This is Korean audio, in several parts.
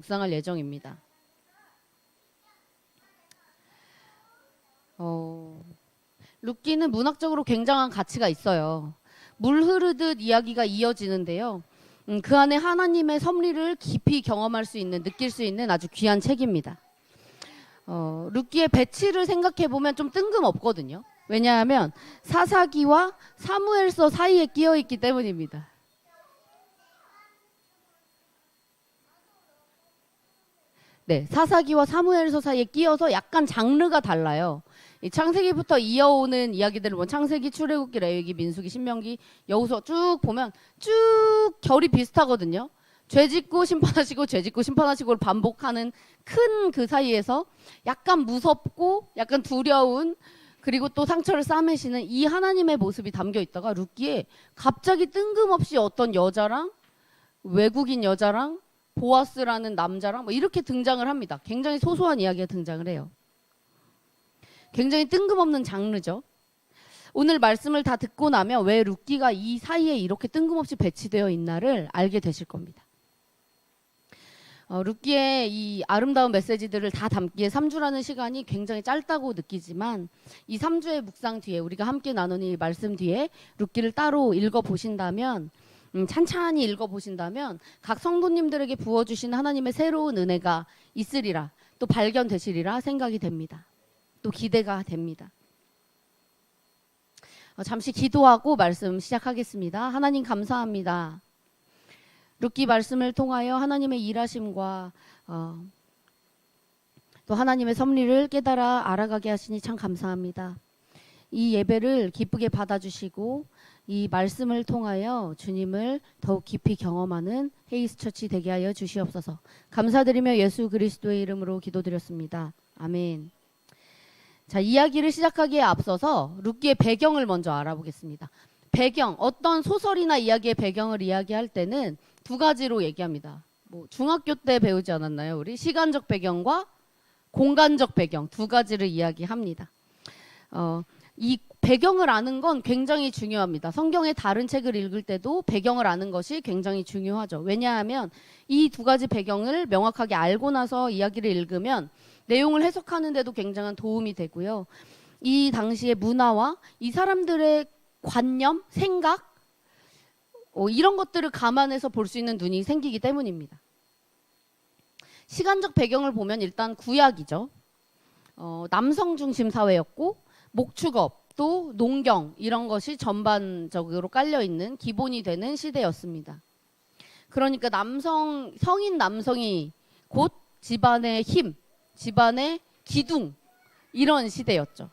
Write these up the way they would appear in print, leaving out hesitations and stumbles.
묵상할 예정입니다. 룻기는 문학적으로 굉장한 가치가 있어요. 물 흐르듯 이야기가 이어지는데요. 그 안에 하나님의 섭리를 깊이 경험할 수 있는, 느낄 수 있는 아주 귀한 책입니다. 룻기의 배치를 생각해보면 좀 뜬금없거든요. 왜냐하면 사사기와 사무엘서 사이에 끼어 있기 때문입니다. 네, 사사기와 사무엘서 사이에 끼어서 약간 장르가 달라요. 이 창세기부터 이어오는 이야기들을 보면 창세기, 출애굽기, 레위기, 민수기, 신명기, 여호수아 쭉 보면 쭉 결이 비슷하거든요. 죄짓고 심판하시고 죄짓고 심판하시고를 반복하는 큰 그 사이에서 약간 무섭고 약간 두려운, 그리고 또 상처를 싸매시는 이 하나님의 모습이 담겨 있다가 룻기에 갑자기 뜬금없이 어떤 여자랑, 외국인 여자랑, 보아스라는 남자랑 뭐 이렇게 등장을 합니다. 굉장히 소소한 이야기가 등장을 해요. 굉장히 뜬금없는 장르죠. 오늘 말씀을 다 듣고 나면 왜 룻기가 이 사이에 이렇게 뜬금없이 배치되어 있나를 알게 되실 겁니다. 룻기의 이 아름다운 메시지들을 다 담기에 3주라는 시간이 굉장히 짧다고 느끼지만 이 3주의 묵상 뒤에, 우리가 함께 나누는 이 말씀 뒤에 룻기를 따로 읽어보신다면, 찬찬히 읽어보신다면 각 성도님들에게 부어주신 하나님의 새로운 은혜가 있으리라, 또 발견되시리라 생각이 됩니다. 또 기대가 됩니다. 잠시 기도하고 말씀 시작하겠습니다. 하나님 감사합니다. 룻기 말씀을 통하여 하나님의 일하심과 또 하나님의 섭리를 깨달아 알아가게 하시니 참 감사합니다. 이 예배를 기쁘게 받아주시고 이 말씀을 통하여 주님을 더욱 깊이 경험하는 헤이스처치 되게 하여 주시옵소서. 감사드리며 예수 그리스도의 이름으로 기도드렸습니다. 아멘. 자, 이야기를 시작하기에 앞서서 룻기의 배경을 먼저 알아보겠습니다. 배경, 어떤 소설이나 이야기의 배경을 이야기할 때는 두 가지로 얘기합니다. 뭐 중학교 때 배우지 않았나요? 우리 시간적 배경과 공간적 배경 두 가지를 이야기합니다. 이 배경을 아는 건 굉장히 중요합니다. 성경의 다른 책을 읽을 때도 배경을 아는 것이 굉장히 중요하죠. 왜냐하면 이 두 가지 배경을 명확하게 알고 나서 이야기를 읽으면 내용을 해석하는 데도 굉장한 도움이 되고요. 이 당시의 문화와 이 사람들의 관념, 생각, 이런 것들을 감안해서 볼 수 있는 눈이 생기기 때문입니다. 시간적 배경을 보면 일단 구약이죠. 남성 중심 사회였고 목축업, 또 농경 이런 것이 전반적으로 깔려있는 기본이 되는 시대였습니다. 그러니까 성인 남성이 곧 집안의 힘, 집안의 기둥, 이런 시대였죠.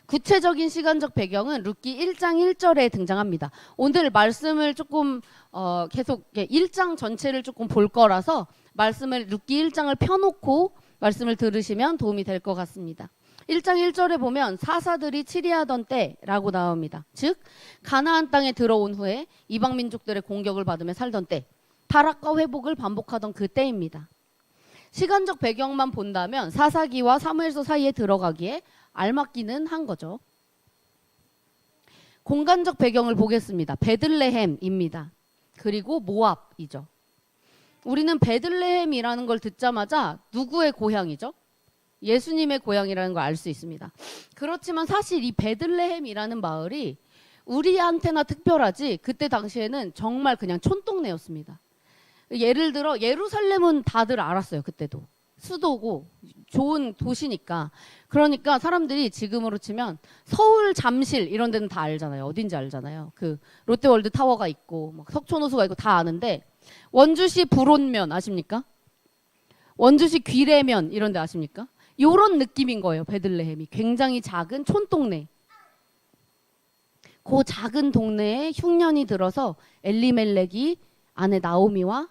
구체적인 시간적 배경은 룻기 1장 1절에 등장합니다. 오늘 말씀을 조금 계속 1장 전체를 조금 볼 거라서 말씀을 룻기 1장을 펴놓고 말씀을 들으시면 도움이 될 것 같습니다. 1장 1절에 보면 사사들이 치리하던 때라고 나옵니다. 즉 가나안 땅에 들어온 후에 이방 민족들의 공격을 받으며 살던 때, 타락과 회복을 반복하던 그 때입니다. 시간적 배경만 본다면 사사기와 사무엘서 사이에 들어가기에 알맞기는 한 거죠. 공간적 배경을 보겠습니다. 베들레헴입니다. 그리고 모압이죠. 우리는 베들레헴이라는 걸 듣자마자 누구의 고향이죠? 예수님의 고향이라는 걸 알 수 있습니다. 그렇지만 사실 이 베들레헴이라는 마을이 우리한테나 특별하지 그때 당시에는 정말 그냥 촌동네였습니다. 예를 들어 예루살렘은 다들 알았어요. 그때도 수도고 좋은 도시니까. 그러니까 사람들이 지금으로 치면 서울 잠실 이런 데는 다 알잖아요. 어딘지 알잖아요. 그 롯데월드 타워가 있고 막 석촌호수가 있고 다 아는데, 원주시 불온면 아십니까? 원주시 귀래면 이런 데 아십니까? 요런 느낌인 거예요. 베들레헴이 굉장히 작은 촌동네. 그 작은 동네에 흉년이 들어서 엘리멜렉이 아내 나오미와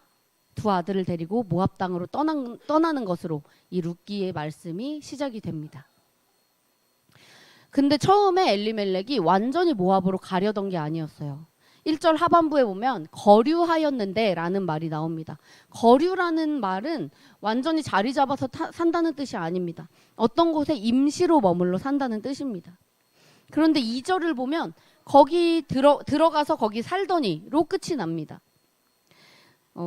두 아들을 데리고 모압 땅으로 떠나는 것으로 이 룻기의 말씀이 시작이 됩니다. 근데 처음에 엘리멜렉이 완전히 모압으로 가려던 게 아니었어요. 1절 하반부에 보면 거류하였는데 라는 말이 나옵니다. 거류라는 말은 완전히 자리 잡아서 산다는 뜻이 아닙니다. 어떤 곳에 임시로 머물러 산다는 뜻입니다. 그런데 2절을 보면 거기 들어가서 거기 살더니로 끝이 납니다.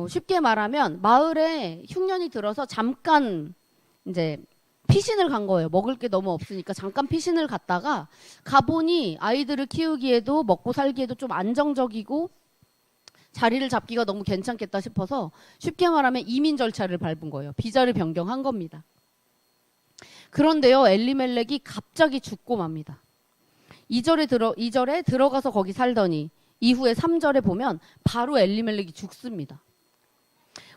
쉽게 말하면 마을에 흉년이 들어서 잠깐 이제 피신을 간 거예요. 먹을 게 너무 없으니까 잠깐 피신을 갔다가 가보니 아이들을 키우기에도 먹고 살기에도 좀 안정적이고 자리를 잡기가 너무 괜찮겠다 싶어서 쉽게 말하면 이민 절차를 밟은 거예요. 비자를 변경한 겁니다. 그런데요, 엘리멜렉이 갑자기 죽고 맙니다. 2절에 들어가서 거기 살더니 이후에 3절에 보면 바로 엘리멜렉이 죽습니다.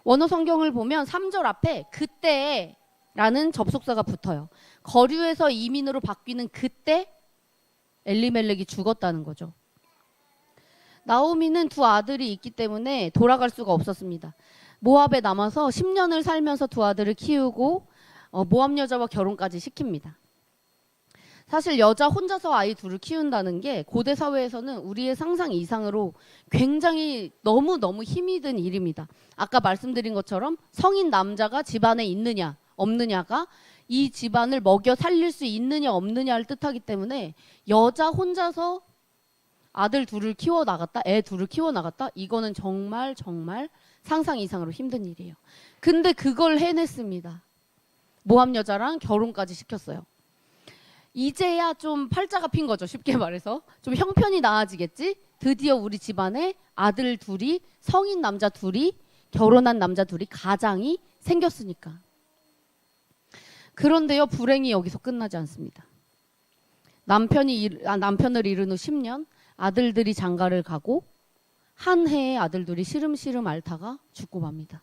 원어 성경을 보면 3절 앞에 그때라는 접속사가 붙어요. 거류에서 이민으로 바뀌는 그때 엘리멜렉이 죽었다는 거죠. 나오미는 두 아들이 있기 때문에 돌아갈 수가 없었습니다. 모압에 남아서 10년을 살면서 두 아들을 키우고 모압 여자와 결혼까지 시킵니다. 사실 여자 혼자서 아이 둘을 키운다는 게 고대 사회에서는 우리의 상상 이상으로 굉장히 너무너무 힘이 든 일입니다. 아까 말씀드린 것처럼 성인 남자가 집안에 있느냐 없느냐가 이 집안을 먹여 살릴 수 있느냐 없느냐를 뜻하기 때문에 여자 혼자서 아들 둘을 키워나갔다, 애 둘을 키워나갔다, 이거는 정말 상상 이상으로 힘든 일이에요. 근데 그걸 해냈습니다. 모압 여자랑 결혼까지 시켰어요. 이제야 좀 팔자가 핀 거죠. 쉽게 말해서. 좀 형편이 나아지겠지? 드디어 우리 집안에 아들 둘이, 성인 남자 둘이, 결혼한 남자 둘이, 가장이 생겼으니까. 그런데요, 불행이 여기서 끝나지 않습니다. 남편을 잃은 후 10년, 아들들이 장가를 가고 한 해에 아들들이 시름시름 앓다가 죽고 맙니다.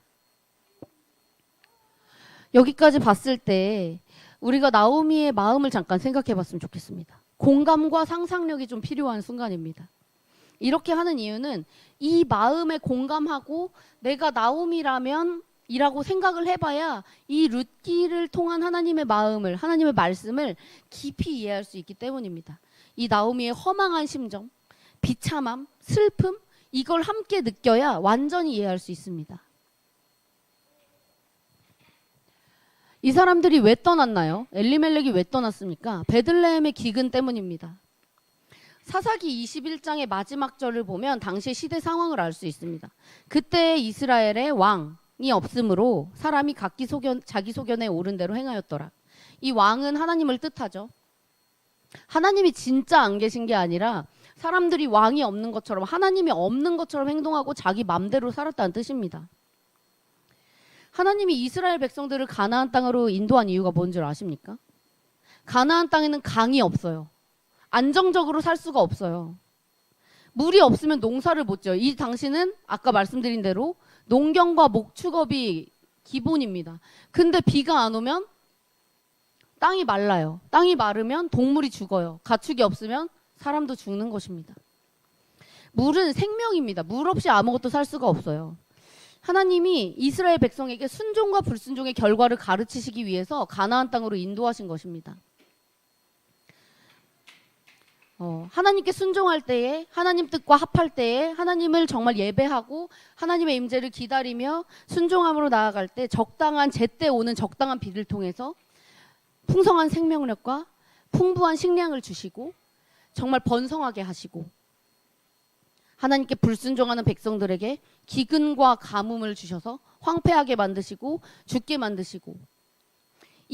여기까지 봤을 때 우리가 나오미의 마음을 잠깐 생각해 봤으면 좋겠습니다. 공감과 상상력이 좀 필요한 순간입니다. 이렇게 하는 이유는 이 마음에 공감하고 내가 나오미라면 이라고 생각을 해봐야 이 룻기를 통한 하나님의 마음을, 하나님의 말씀을 깊이 이해할 수 있기 때문입니다. 이 나오미의 허망한 심정, 비참함, 슬픔, 이걸 함께 느껴야 완전히 이해할 수 있습니다. 이 사람들이 왜 떠났나요? 엘리멜렉이 왜 떠났습니까? 베들레헴의 기근 때문입니다. 사사기 21장의 마지막 절을 보면 당시의 시대 상황을 알 수 있습니다. 그때 이스라엘의 왕이 없으므로 사람이 자기 소견에 옳은 대로 행하였더라. 이 왕은 하나님을 뜻하죠. 하나님이 진짜 안 계신 게 아니라 사람들이 왕이 없는 것처럼, 하나님이 없는 것처럼 행동하고 자기 맘대로 살았다는 뜻입니다. 하나님이 이스라엘 백성들을 가나안 땅으로 인도한 이유가 뭔 줄 아십니까? 가나안 땅에는 강이 없어요. 안정적으로 살 수가 없어요. 물이 없으면 농사를 못 지어요. 이 당시는 아까 말씀드린 대로 농경과 목축업이 기본입니다. 근데 비가 안 오면 땅이 말라요. 땅이 마르면 동물이 죽어요. 가축이 없으면 사람도 죽는 것입니다. 물은 생명입니다. 물 없이 아무것도 살 수가 없어요. 하나님이 이스라엘 백성에게 순종과 불순종의 결과를 가르치시기 위해서 가나안 땅으로 인도하신 것입니다. 하나님께 순종할 때에, 하나님 뜻과 합할 때에 하나님을 정말 예배하고 하나님의 임재를 기다리며 순종함으로 나아갈 때 적당한 제때 오는 적당한 비를 통해서 풍성한 생명력과 풍부한 식량을 주시고 정말 번성하게 하시고 하나님께 불순종하는 백성들에게 기근과 가뭄을 주셔서 황폐하게 만드시고 죽게 만드시고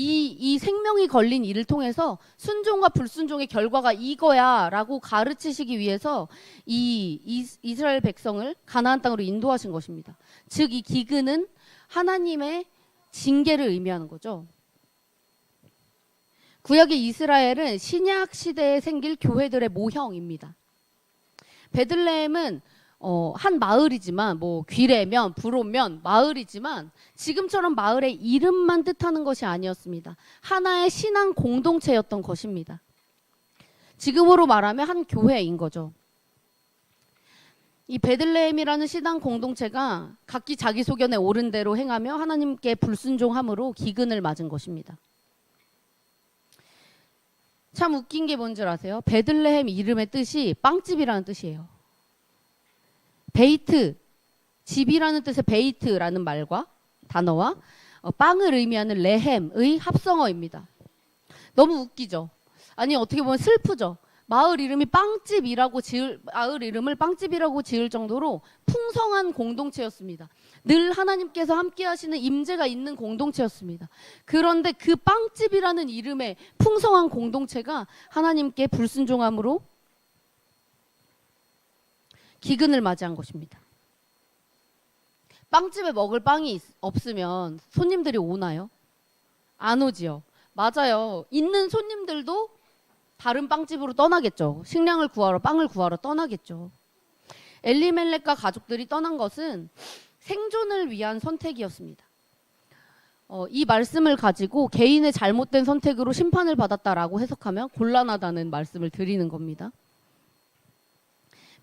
이 생명이 걸린 일을 통해서 순종과 불순종의 결과가 이거야 라고 가르치시기 위해서 이스라엘 백성을 가나안 땅으로 인도하신 것입니다. 즉 이 기근은 하나님의 징계를 의미하는 거죠. 구약의 이스라엘은 신약 시대에 생길 교회들의 모형입니다. 베들레헴은 한 마을이지만 뭐 귀레면 부로면 마을이지만 지금처럼 마을의 이름만 뜻하는 것이 아니었습니다. 하나의 신앙 공동체였던 것입니다. 지금으로 말하면 한 교회인 거죠. 이 베들레헴이라는 신앙 공동체가 각기 자기 소견에 옳은 대로 행하며 하나님께 불순종함으로 기근을 맞은 것입니다. 참 웃긴 게 뭔 줄 아세요? 베들레헴 이름의 뜻이 빵집이라는 뜻이에요. 베이트, 집이라는 뜻의 베이트라는 말과 단어와 빵을 의미하는 레헴의 합성어입니다. 너무 웃기죠? 아니 어떻게 보면 슬프죠? 마을 이름을 빵집이라고 지을 정도로 풍성한 공동체였습니다. 늘 하나님께서 함께 하시는 임재가 있는 공동체였습니다. 그런데 그 빵집이라는 이름의 풍성한 공동체가 하나님께 불순종함으로 기근을 맞이한 것입니다. 빵집에 먹을 빵이 없으면 손님들이 오나요? 안 오지요. 맞아요. 있는 손님들도 다른 빵집으로 떠나겠죠. 식량을 구하러, 빵을 구하러 떠나겠죠. 엘리멜렉과 가족들이 떠난 것은 생존을 위한 선택이었습니다. 이 말씀을 가지고 개인의 잘못된 선택으로 심판을 받았다라고 해석하면 곤란하다는 말씀을 드리는 겁니다.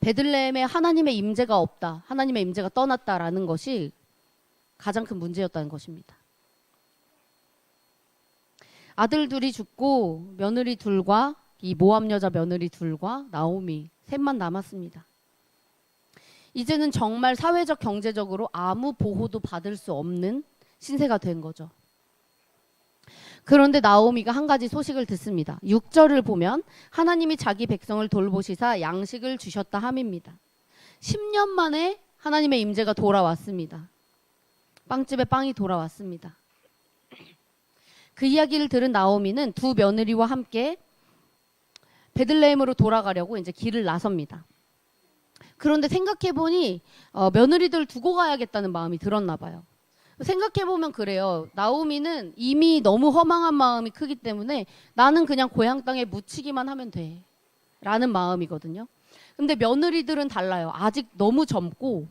베들레헴에 하나님의 임재가 없다, 하나님의 임재가 떠났다라는 것이 가장 큰 문제였다는 것입니다. 아들 둘이 죽고 며느리 둘과 이 모압 여자 며느리 둘과 나오미 셋만 남았습니다. 이제는 정말 사회적 경제적으로 아무 보호도 받을 수 없는 신세가 된 거죠. 그런데 나오미가 한 가지 소식을 듣습니다. 6절을 보면 하나님이 자기 백성을 돌보시사 양식을 주셨다 함입니다. 10년 만에 하나님의 임재가 돌아왔습니다. 빵집에 빵이 돌아왔습니다. 그 이야기를 들은 나오미는 두 며느리와 함께 베들레헴으로 돌아가려고 이제 길을 나섭니다. 그런데 생각해보니 며느리들 두고 가야겠다는 마음이 들었나 봐요. 생각해보면 그래요. 나오미는 이미 너무 허망한 마음이 크기 때문에 나는 그냥 고향 땅에 묻히기만 하면 돼 라는 마음이거든요. 근데 며느리들은 달라요. 아직 너무 젊고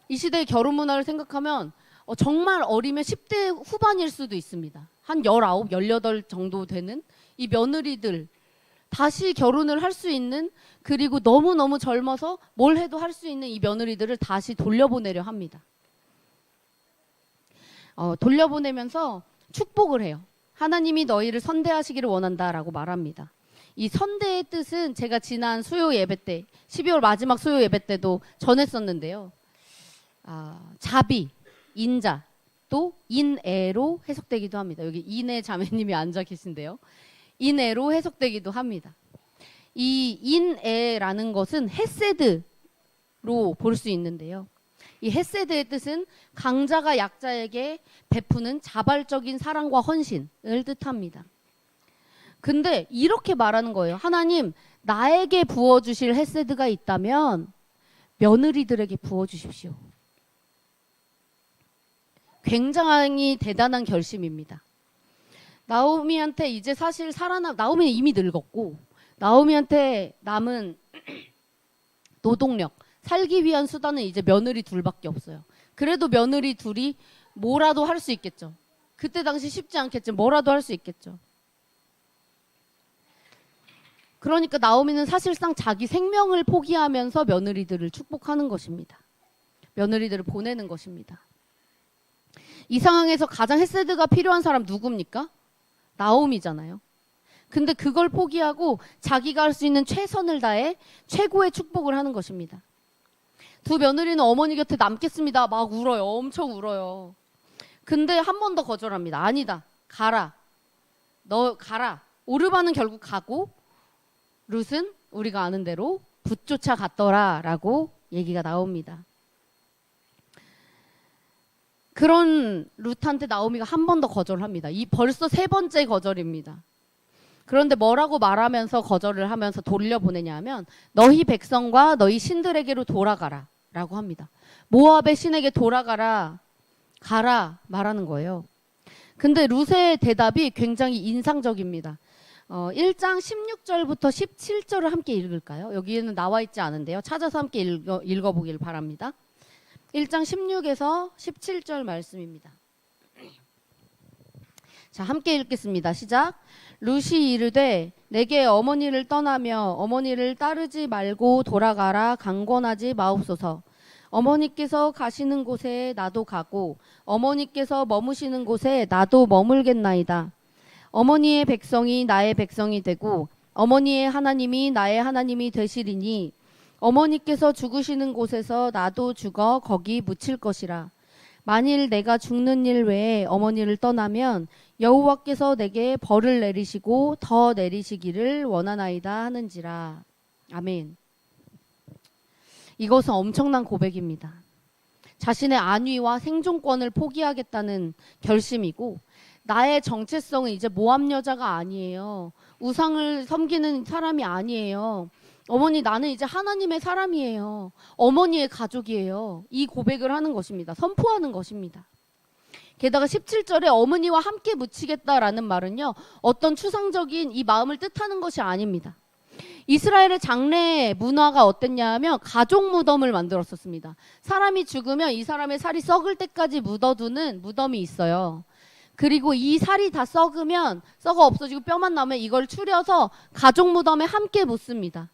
이 시대의 결혼 문화를 생각하면 정말 어리면 10대 후반일 수도 있습니다. 한 19, 18 정도 되는 이 며느리들 다시 결혼을 할 수 있는, 그리고 너무너무 젊어서 뭘 해도 할 수 있는 이 며느리들을 다시 돌려보내려 합니다. 돌려보내면서 축복을 해요. 하나님이 너희를 선대하시기를 원한다라고 말합니다. 이 선대의 뜻은 제가 지난 수요 예배 때, 12월 마지막 수요 예배 때도 전했었는데요. 자비, 인자, 또 인애로 해석되기도 합니다. 여기 인애 자매님이 앉아 계신데요. 인애로 해석되기도 합니다. 이 인애라는 것은 헤세드로 볼 수 있는데요. 이 헤세드의 뜻은 강자가 약자에게 베푸는 자발적인 사랑과 헌신을 뜻합니다. 근데 이렇게 말하는 거예요. 하나님, 나에게 부어주실 헤세드가 있다면 며느리들에게 부어주십시오. 굉장히 대단한 결심입니다. 나오미한테 이제 사실 나오미는 이미 늙었고, 나오미한테 남은 노동력, 살기 위한 수단은 이제 며느리 둘밖에 없어요. 그래도 며느리 둘이 뭐라도 할 수 있겠죠. 그때 당시 쉽지 않겠죠. 뭐라도 할 수 있겠죠. 그러니까 나오미는 사실상 자기 생명을 포기하면서 며느리들을 축복하는 것입니다. 며느리들을 보내는 것입니다. 이 상황에서 가장 헤세드가 필요한 사람 누굽니까? 나오미잖아요. 근데 그걸 포기하고 자기가 할 수 있는 최선을 다해 최고의 축복을 하는 것입니다. 두 며느리는 어머니 곁에 남겠습니다. 막 울어요. 엄청 울어요. 근데 한 번 더 거절합니다. 아니다. 가라. 너 가라. 오르바는 결국 가고 룻은 우리가 아는 대로 붓조차 갔더라 라고 얘기가 나옵니다. 그런 룻한테 나오미가 한 번 더 거절합니다. 이 벌써 세 번째 거절입니다. 그런데 뭐라고 말하면서 거절을 하면서 돌려보내냐 하면 너희 백성과 너희 신들에게로 돌아가라 라고 합니다. 모압의 신에게 돌아가라, 가라 말하는 거예요. 근데 룻의 대답이 굉장히 인상적입니다. 1장 16절부터 17절을 함께 읽을까요? 여기에는 나와 있지 않은데요. 찾아서 함께 읽어보길 바랍니다. 1장 16에서 17절 말씀입니다. 자, 함께 읽겠습니다. 시작. 룻이 이르되 내게 어머니를 떠나며 어머니를 따르지 말고 돌아가라 강권하지 마옵소서. 어머니께서 가시는 곳에 나도 가고 어머니께서 머무시는 곳에 나도 머물겠나이다. 어머니의 백성이 나의 백성이 되고 어머니의 하나님이 나의 하나님이 되시리니 어머니께서 죽으시는 곳에서 나도 죽어 거기 묻힐 것이라. 만일 내가 죽는 일 외에 어머니를 떠나면 여호와께서 내게 벌을 내리시고 더 내리시기를 원하나이다 하는지라. 아멘. 이것은 엄청난 고백입니다. 자신의 안위와 생존권을 포기하겠다는 결심이고, 나의 정체성은 이제 모함 여자가 아니에요. 우상을 섬기는 사람이 아니에요. 어머니, 나는 이제 하나님의 사람이에요. 어머니의 가족이에요. 이 고백을 하는 것입니다. 선포하는 것입니다. 게다가 17절에 어머니와 함께 묻히겠다라는 말은요, 어떤 추상적인 이 마음을 뜻하는 것이 아닙니다. 이스라엘의 장례 문화가 어땠냐 하면 가족 무덤을 만들었었습니다. 사람이 죽으면 이 사람의 살이 썩을 때까지 묻어두는 무덤이 있어요. 그리고 이 살이 다 썩으면, 썩어 없어지고 뼈만 남으면 이걸 추려서 가족 무덤에 함께 묻습니다.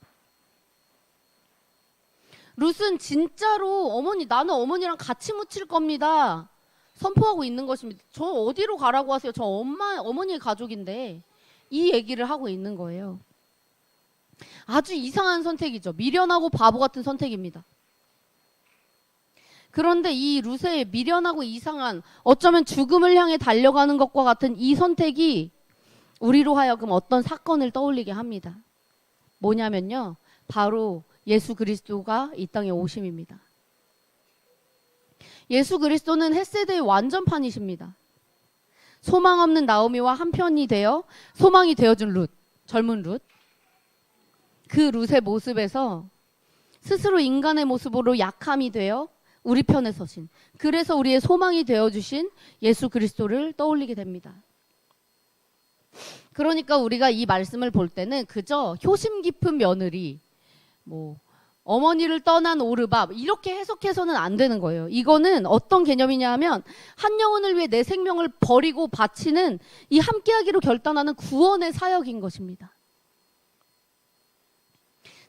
룻은 진짜로 어머니, 나는 어머니랑 같이 묻힐 겁니다. 선포하고 있는 것입니다. 저 어디로 가라고 하세요? 저 어머니의 가족인데. 이 얘기를 하고 있는 거예요. 아주 이상한 선택이죠. 미련하고 바보 같은 선택입니다. 그런데 이 룻의 미련하고 이상한, 어쩌면 죽음을 향해 달려가는 것과 같은 이 선택이 우리로 하여금 어떤 사건을 떠올리게 합니다. 뭐냐면요, 바로 예수 그리스도가 이 땅에 오심입니다. 예수 그리스도는 헷세대의 완전판이십니다. 소망 없는 나오미와 한편이 되어 소망이 되어준 룻, 젊은 룻. 그 룻의 모습에서 스스로 인간의 모습으로 약함이 되어 우리 편에 서신, 그래서 우리의 소망이 되어주신 예수 그리스도를 떠올리게 됩니다. 그러니까 우리가 이 말씀을 볼 때는 그저 효심 깊은 며느리, 어머니를 떠난 오르바, 이렇게 해석해서는 안 되는 거예요. 이거는 어떤 개념이냐 하면, 한 영혼을 위해 내 생명을 버리고 바치는, 이 함께하기로 결단하는 구원의 사역인 것입니다.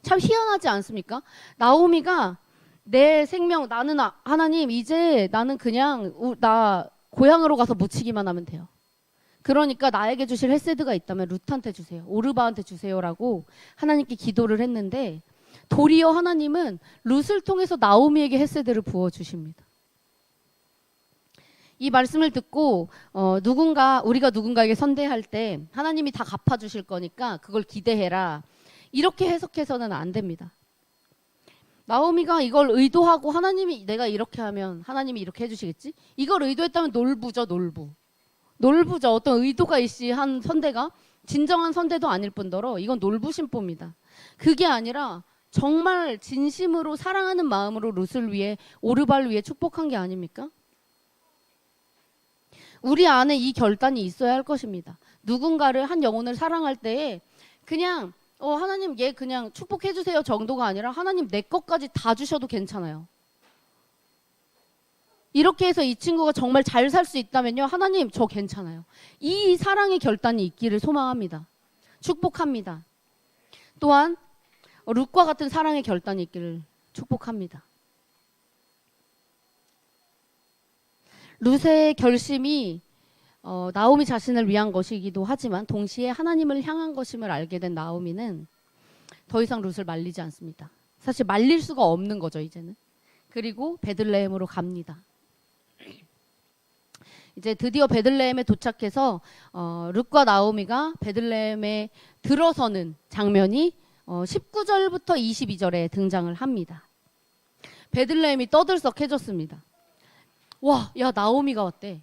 참 희한하지 않습니까? 나오미가 내 생명, 나는 하나님, 이제 나는 그냥 나 고향으로 가서 묻히기만 하면 돼요. 그러니까 나에게 주실 헤세드가 있다면 룻한테 주세요, 오르바한테 주세요라고 하나님께 기도를 했는데, 도리어 하나님은 룻을 통해서 나오미에게 헤세드를 부어주십니다. 이 말씀을 듣고 우리가 누군가에게 선대할 때 하나님이 다 갚아주실 거니까 그걸 기대해라, 이렇게 해석해서는 안 됩니다. 나오미가 이걸 의도하고, 하나님이 내가 이렇게 하면 하나님이 이렇게 해주시겠지? 이걸 의도했다면 놀부죠, 놀부죠. 어떤 의도가 있이 한 선대가 진정한 선대도 아닐 뿐더러 이건 놀부심보입니다. 그게 아니라 정말 진심으로 사랑하는 마음으로 룻을 위해, 오르바를 위해 축복한 게 아닙니까? 우리 안에 이 결단이 있어야 할 것입니다. 누군가를, 한 영혼을 사랑할 때에 그냥 하나님 얘 그냥 축복해 주세요 정도가 아니라, 하나님 내 것까지 다 주셔도 괜찮아요. 이렇게 해서 이 친구가 정말 잘 살 수 있다면요, 하나님 저 괜찮아요. 이 사랑의 결단이 있기를 소망합니다. 축복합니다. 또한 룻과 같은 사랑의 결단이 있기를 축복합니다. 룻의 결심이 나오미 자신을 위한 것이기도 하지만 동시에 하나님을 향한 것임을 알게 된 나오미는 더 이상 룻을 말리지 않습니다. 사실 말릴 수가 없는 거죠, 이제는. 그리고 베들레헴으로 갑니다. 이제 드디어 베들레헴에 도착해서 룻과 나오미가 베들레헴에 들어서는 장면이 19절부터 22절에 등장을 합니다. 베들레헴이 떠들썩해졌습니다. 와, 야, 나오미가 왔대.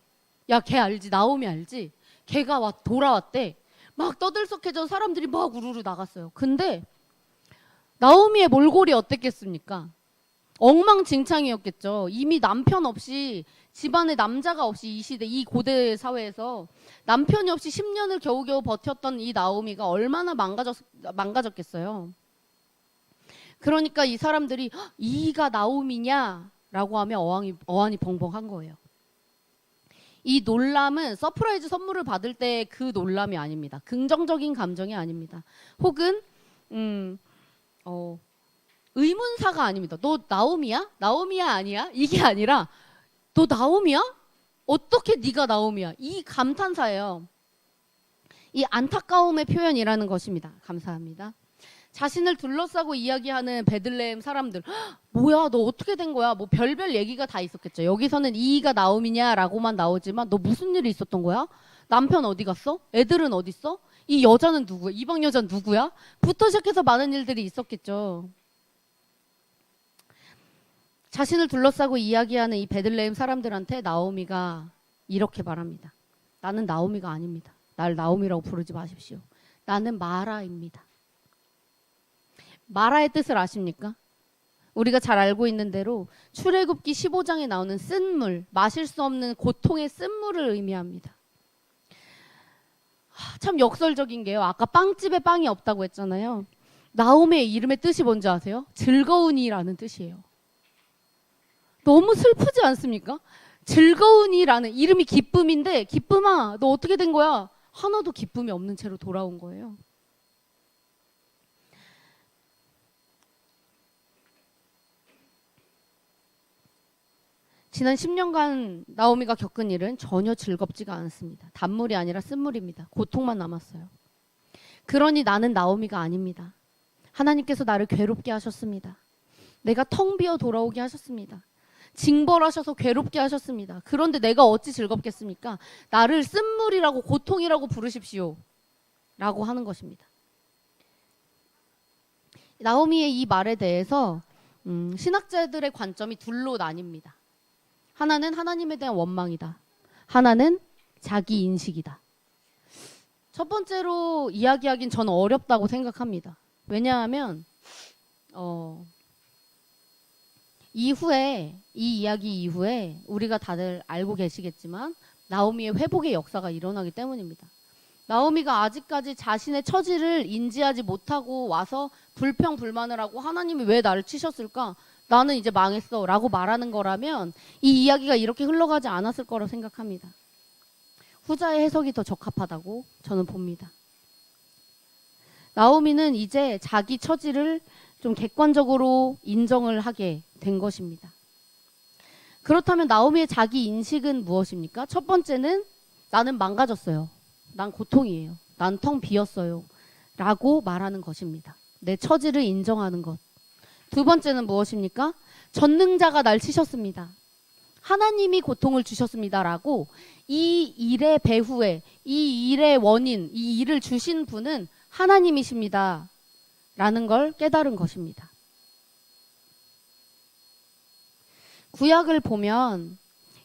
야, 걔 알지? 나오미 알지? 걔가 돌아왔대. 막 떠들썩해져 사람들이 막 우르르 나갔어요. 근데 나오미의 몰골이 어땠겠습니까? 엉망진창이었겠죠. 이미 남편 없이, 집안에 남자가 없이, 이 시대, 이 고대 사회에서 남편이 없이 10년을 겨우겨우 버텼던 이 나오미가 얼마나 망가졌겠어요. 그러니까 이 사람들이 이가 나오미냐? 라고 하면 어안이 벙벙한 거예요. 이 놀람은 서프라이즈 선물을 받을 때 그 놀람이 아닙니다. 긍정적인 감정이 아닙니다. 혹은 의문사가 아닙니다. 너 나오미야? 나오미야 아니야? 이게 아니라 너 나오미야? 어떻게 네가 나오미야? 이 감탄사예요. 이 안타까움의 표현이라는 것입니다. 감사합니다. 자신을 둘러싸고 이야기하는 베들레헴 사람들, 뭐야 너 어떻게 된 거야? 뭐 별별 얘기가 다 있었겠죠. 여기서는 이이가 나옴이냐라고만 나오지만 너 무슨 일이 있었던 거야? 남편 어디 갔어? 애들은 어디 있어? 이 여자는 누구야? 이방 여자는 누구야? 부터 시작해서 많은 일들이 있었겠죠. 자신을 둘러싸고 이야기하는 이 베들레헴 사람들한테 나오미가 이렇게 말합니다. 나는 나오미가 아닙니다. 날 나오미라고 부르지 마십시오. 나는 마라입니다. 마라의 뜻을 아십니까? 우리가 잘 알고 있는 대로 출애굽기 15장에 나오는 쓴물, 마실 수 없는 고통의 쓴물을 의미합니다. 참 역설적인 게요. 아까 빵집에 빵이 없다고 했잖아요. 나오미의 이름의 뜻이 뭔지 아세요? 즐거운이라는 뜻이에요. 너무 슬프지 않습니까? 즐거운이라는 이름이 기쁨인데, 기쁨아 너 어떻게 된 거야? 하나도 기쁨이 없는 채로 돌아온 거예요. 지난 10년간 나오미가 겪은 일은 전혀 즐겁지가 않습니다. 단물이 아니라 쓴물입니다. 고통만 남았어요. 그러니 나는 나오미가 아닙니다. 하나님께서 나를 괴롭게 하셨습니다. 내가 텅 비어 돌아오게 하셨습니다. 징벌하셔서 괴롭게 하셨습니다. 그런데 내가 어찌 즐겁겠습니까? 나를 쓴물이라고 고통이라고 부르십시오. 라고 하는 것입니다. 나오미의 이 말에 대해서 신학자들의 관점이 둘로 나뉩니다. 하나는 하나님에 대한 원망이다. 하나는 자기 인식이다. 첫 번째로 이야기하긴 저는 어렵다고 생각합니다. 왜냐하면 이후에 이 이야기 이후에 우리가 다들 알고 계시겠지만 나오미의 회복의 역사가 일어나기 때문입니다. 나오미가 아직까지 자신의 처지를 인지하지 못하고 와서 불평불만을 하고 하나님이 왜 나를 치셨을까? 나는 이제 망했어 라고 말하는 거라면 이 이야기가 이렇게 흘러가지 않았을 거라고 생각합니다. 후자의 해석이 더 적합하다고 저는 봅니다. 나오미는 이제 자기 처지를 좀 객관적으로 인정을 하게 된 것입니다. 그렇다면 나오미의 자기 인식은 무엇입니까? 첫 번째는 나는 망가졌어요. 난 고통이에요. 난 텅 비었어요. 라고 말하는 것입니다. 내 처지를 인정하는 것. 두 번째는 무엇입니까? 전능자가 날 치셨습니다. 하나님이 고통을 주셨습니다. 라고 이 일의 배후에, 이 일의 원인, 이 일을 주신 분은 하나님이십니다. 라는 걸 깨달은 것입니다. 구약을 보면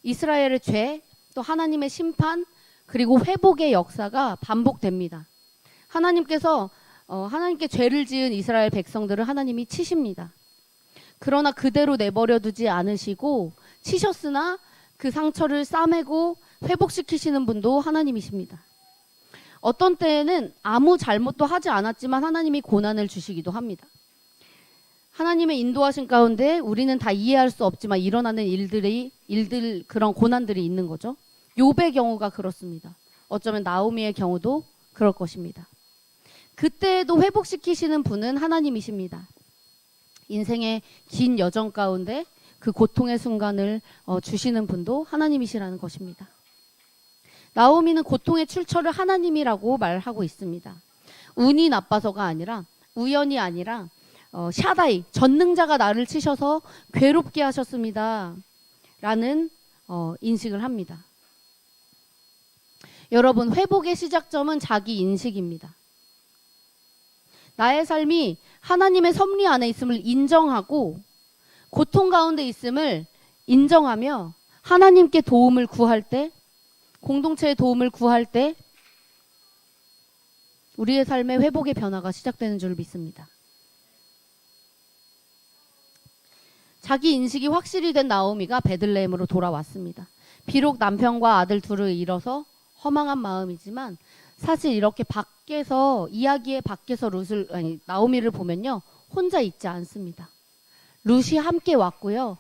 이스라엘의 죄, 또 하나님의 심판, 그리고 회복의 역사가 반복됩니다. 하나님께 죄를 지은 이스라엘 백성들을 하나님이 치십니다. 그러나 그대로 내버려 두지 않으시고 치셨으나 그 상처를 싸매고 회복시키시는 분도 하나님이십니다. 어떤 때에는 아무 잘못도 하지 않았지만 하나님이 고난을 주시기도 합니다. 하나님의 인도하신 가운데 우리는 다 이해할 수 없지만 일어나는 그런 고난들이 있는 거죠. 욥의 경우가 그렇습니다. 어쩌면 나오미의 경우도 그럴 것입니다. 그때에도 회복시키시는 분은 하나님이십니다. 인생의 긴 여정 가운데 그 고통의 순간을 주시는 분도 하나님이시라는 것입니다. 나오미는 고통의 출처를 하나님이라고 말하고 있습니다. 운이 나빠서가 아니라, 우연이 아니라 샤다이, 전능자가 나를 치셔서 괴롭게 하셨습니다. 라는 인식을 합니다. 여러분, 회복의 시작점은 자기 인식입니다. 나의 삶이 하나님의 섭리 안에 있음을 인정하고 고통 가운데 있음을 인정하며 하나님께 도움을 구할 때, 공동체의 도움을 구할 때 우리의 삶의 회복의 변화가 시작되는 줄 믿습니다. 자기 인식이 확실히 된 나오미가 베들레헴으로 돌아왔습니다. 비록 남편과 아들 둘을 잃어서 허망한 마음이지만 사실 이렇게 이야기의 밖에서 나오미를 보면요, 혼자 있지 않습니다. 룻이 함께 왔고요.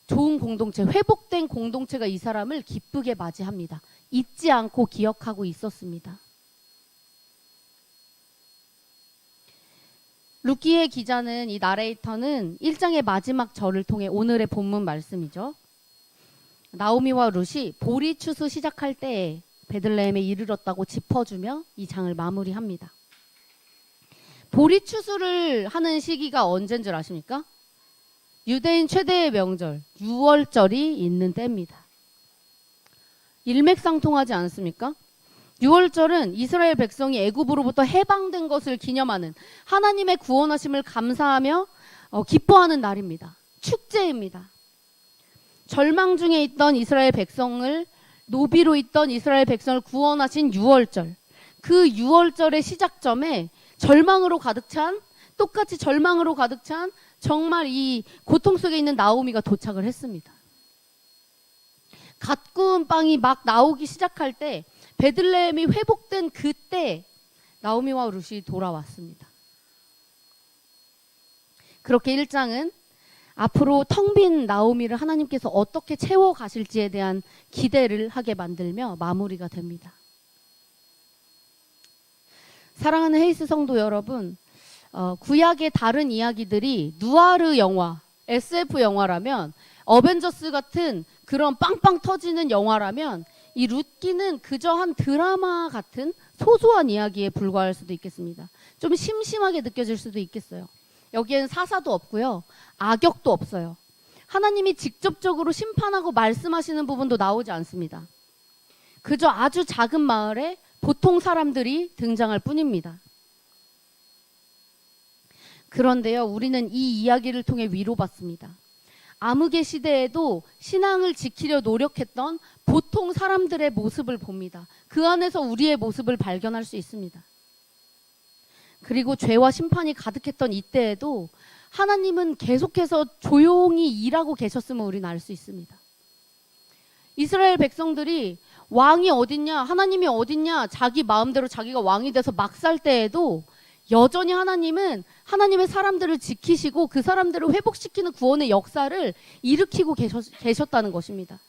좋은 공동체, 회복된 공동체가 이 사람을 기쁘게 맞이합니다. 잊지 않고 기억하고 있었습니다. 루키의 기자는, 이 나레이터는 1장의 마지막 절을 통해 오늘의 본문 말씀이죠. 나오미와 룻이 보리 추수 시작할 때에 베들레헴에 이르렀다고 짚어주며 이 장을 마무리합니다. 보리추수를 하는 시기가 언제인 줄 아십니까? 유대인 최대의 명절 6월절이 있는 때입니다. 일맥상통하지 않습니까? 6월절은 이스라엘 백성이 애굽으로부터 해방된 것을 기념하는 하나님의 구원하심을 감사하며 기뻐하는 날입니다. 축제입니다. 절망 중에 있던 이스라엘 백성을, 노비로 있던 이스라엘 백성을 구원하신 6월절. 그 6월절의 시작점에 절망으로 가득 찬, 똑같이 절망으로 가득 찬 정말 이 고통 속에 있는 나오미가 도착을 했습니다. 갓 구운 빵이 막 나오기 시작할 때, 베들레헴이 회복된 그때 나오미와 룻이 돌아왔습니다. 그렇게 1장은 앞으로 텅 빈 나오미를 하나님께서 어떻게 채워 가실지에 대한 기대를 하게 만들며 마무리가 됩니다. 사랑하는 헤이스 성도 여러분, 구약의 다른 이야기들이 누아르 영화, SF 영화라면, 어벤져스 같은 그런 빵빵 터지는 영화라면 이 룻기는 그저 한 드라마 같은 소소한 이야기에 불과할 수도 있겠습니다. 좀 심심하게 느껴질 수도 있겠어요. 여기엔 사사도 없고요. 악역도 없어요. 하나님이 직접적으로 심판하고 말씀하시는 부분도 나오지 않습니다. 그저 아주 작은 마을에 보통 사람들이 등장할 뿐입니다. 그런데요, 우리는 이 이야기를 통해 위로받습니다. 암흑의 시대에도 신앙을 지키려 노력했던 보통 사람들의 모습을 봅니다. 그 안에서 우리의 모습을 발견할 수 있습니다. 그리고 죄와 심판이 가득했던 이때에도 하나님은 계속해서 조용히 일하고 계셨음을 우리는 알 수 있습니다. 이스라엘 백성들이 왕이 어딨냐, 하나님이 어딨냐, 자기 마음대로 자기가 왕이 돼서 막 살 때에도 여전히 하나님은 하나님의 사람들을 지키시고 그 사람들을 회복시키는 구원의 역사를 일으키고 계셨다는 것입니다.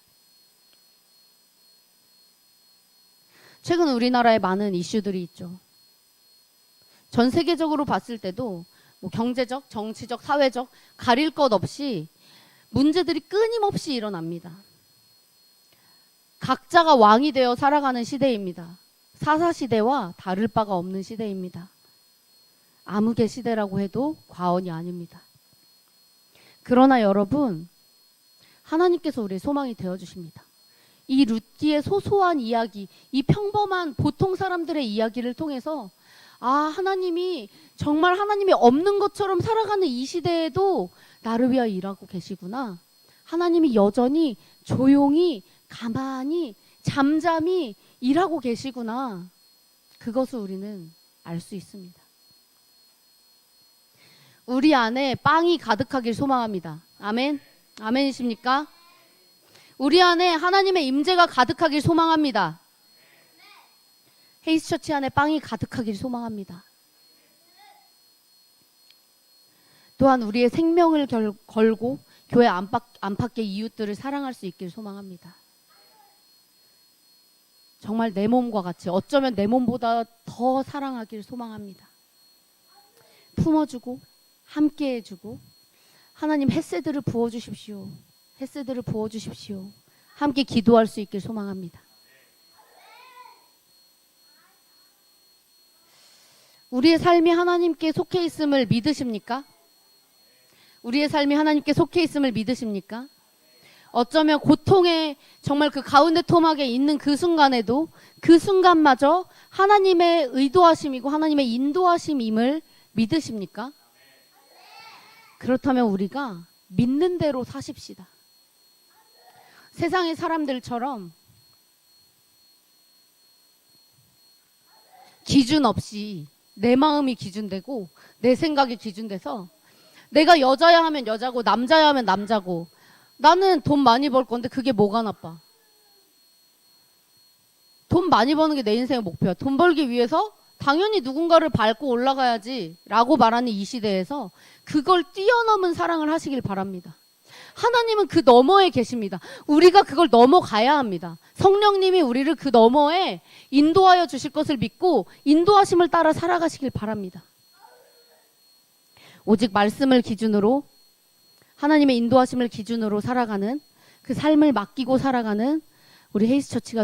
최근 우리나라에 많은 이슈들이 있죠. 전 세계적으로 봤을 때도 뭐 경제적, 정치적, 사회적 가릴 것 없이 문제들이 끊임없이 일어납니다. 각자가 왕이 되어 살아가는 시대입니다. 사사시대와 다를 바가 없는 시대입니다. 암흑의 시대라고 해도 과언이 아닙니다. 그러나 여러분, 하나님께서 우리의 소망이 되어주십니다. 이 룻기의 소소한 이야기, 이 평범한 보통 사람들의 이야기를 통해서 하나님이 정말 하나님이 없는 것처럼 살아가는 이 시대에도 나를 위하여 일하고 계시구나. 하나님이 여전히 조용히 가만히 잠잠히 일하고 계시구나. 그것을 우리는 알 수 있습니다. 우리 안에 빵이 가득하길 소망합니다. 아멘? 아멘이십니까? 우리 안에 하나님의 임재가 가득하길 소망합니다. 헤이스처치 안에 빵이 가득하길 소망합니다. 또한 우리의 생명을 걸고 교회 안팎의 이웃들을 사랑할 수 있길 소망합니다. 정말 내 몸과 같이, 어쩌면 내 몸보다 더 사랑하길 소망합니다. 품어주고 함께 해주고 하나님 햇새들을 부어주십시오. 햇새들을 부어주십시오. 함께 기도할 수 있길 소망합니다. 우리의 삶이 하나님께 속해 있음을 믿으십니까? 우리의 삶이 하나님께 속해 있음을 믿으십니까? 어쩌면 고통의 정말 그 가운데 토막에 있는 그 순간에도 그 순간마저 하나님의 의도하심이고 하나님의 인도하심임을 믿으십니까? 그렇다면 우리가 믿는 대로 사십시다. 세상의 사람들처럼 기준 없이 내 마음이 기준되고 내 생각이 기준돼서 내가 여자야 하면 여자고 남자야 하면 남자고 나는 돈 많이 벌 건데 그게 뭐가 나빠? 돈 많이 버는 게 내 인생의 목표야. 돈 벌기 위해서 당연히 누군가를 밟고 올라가야지 라고 말하는 이 시대에서 그걸 뛰어넘은 사랑을 하시길 바랍니다. 하나님은 그 너머에 계십니다. 우리가 그걸 넘어가야 합니다. 성령님이 우리를 그 너머에 인도하여 주실 것을 믿고 인도하심을 따라 살아가시길 바랍니다. 오직 말씀을 기준으로 하나님의 인도하심을 기준으로 살아가는 그 삶을 맡기고 살아가는 우리 헤이스처치가